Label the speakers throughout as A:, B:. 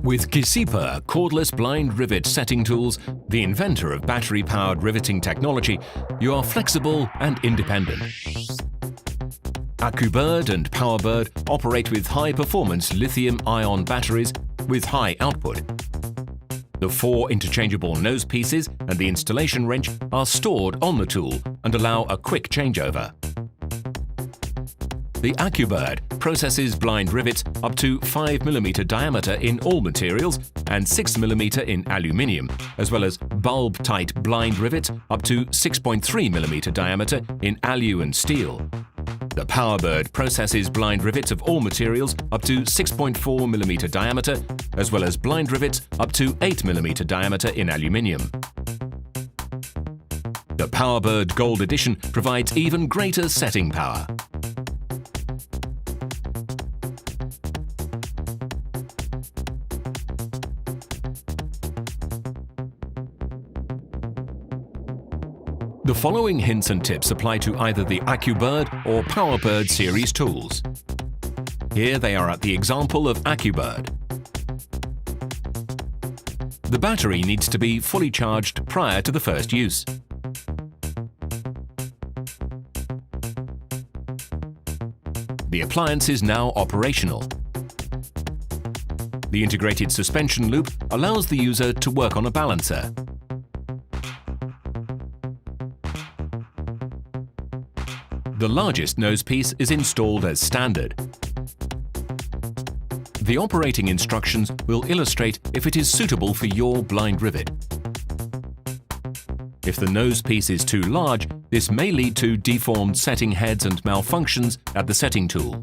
A: With Accubird cordless blind rivet setting tools, the inventor of battery-powered riveting technology, you are flexible and independent. Accubird and Powerbird operate with high-performance lithium-ion batteries with high output. The 4 interchangeable nose pieces and the installation wrench are stored on the tool and allow a quick changeover. The Accubird processes blind rivets up to 5 mm diameter in all materials and 6 mm in aluminium, as well as bulb-tight blind rivets up to 6.3 mm diameter in alu and steel. The Powerbird processes blind rivets of all materials up to 6.4 mm diameter, as well as blind rivets up to 8 mm diameter in aluminium. The Powerbird Gold Edition provides even greater setting power. The following hints and tips apply to either the Accubird or Powerbird series tools. Here they are at the example of Accubird. The battery needs to be fully charged prior to the first use. The appliance is now operational. The integrated suspension loop allows the user to work on a balancer. The largest nose piece is installed as standard. The operating instructions will illustrate if it is suitable for your blind rivet. If the nose piece is too large, this may lead to deformed setting heads and malfunctions at the setting tool.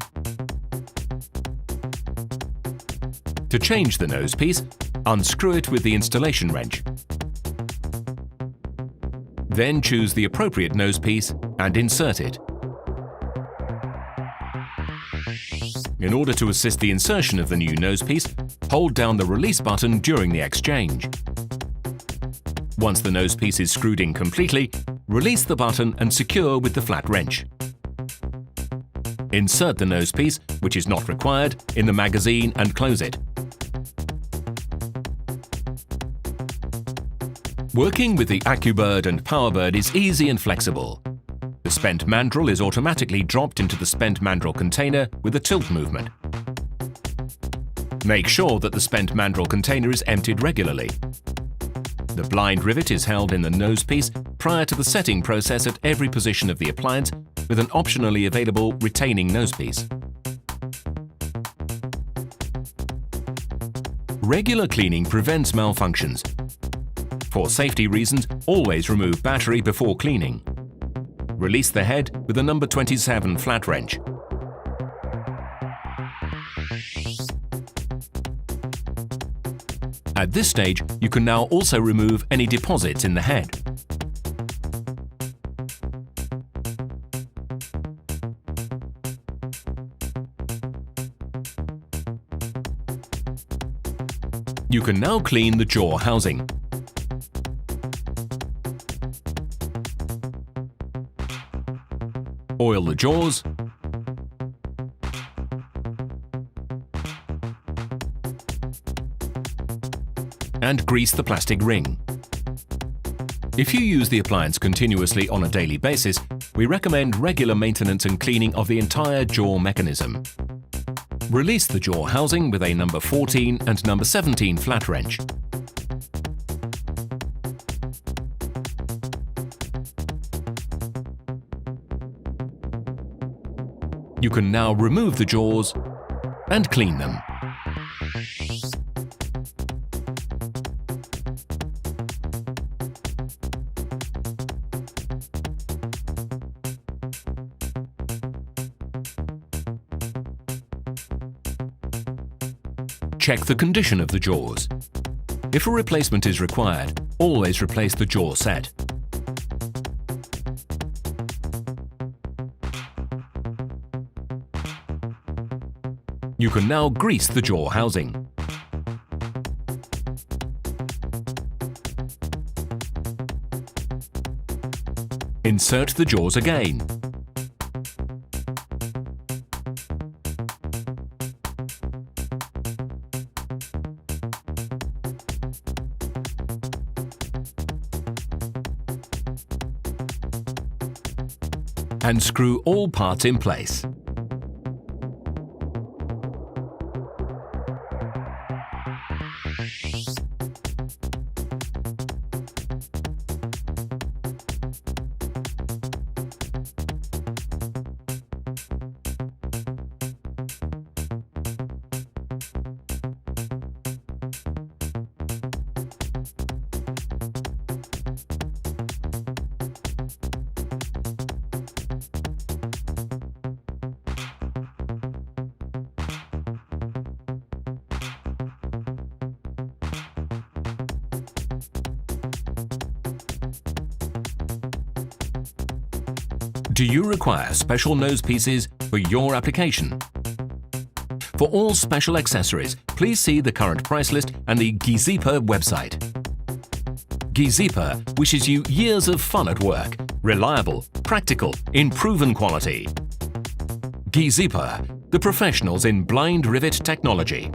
A: To change the nose piece, unscrew it with the installation wrench. Then choose the appropriate nose piece and insert it. In order to assist the insertion of the new nose piece, hold down the release button during the exchange. Once the nose piece is screwed in completely, release the button and secure with the flat wrench. Insert the nose piece, which is not required, in the magazine and close it. Working with the Accubird and Powerbird is easy and flexible. The spent mandrel is automatically dropped into the spent mandrel container with a tilt movement. Make sure that the spent mandrel container is emptied regularly. The blind rivet is held in the nose piece prior to the setting process at every position of the appliance with an optionally available retaining nose piece. Regular cleaning prevents malfunctions. For safety reasons, always remove battery before cleaning. Release the head with a number 27 flat wrench. At this stage, you can now also remove any deposits in the head. You can now clean the jaw housing. Oil the jaws, and grease the plastic ring. If you use the appliance continuously on a daily basis, we recommend regular maintenance and cleaning of the entire jaw mechanism. Release the jaw housing with a number 14 and number 17 flat wrench. You can now remove the jaws and clean them. Check the condition of the jaws. If a replacement is required, always replace the jaw set. You can now grease the jaw housing. Insert the jaws again. and screw all parts in place. Do you require special nose pieces for your application? For all special accessories, please see the current price list and the Giesepper website. Giesepper wishes you years of fun at work, reliable, practical, in proven quality. Giesepper, the professionals in blind rivet technology.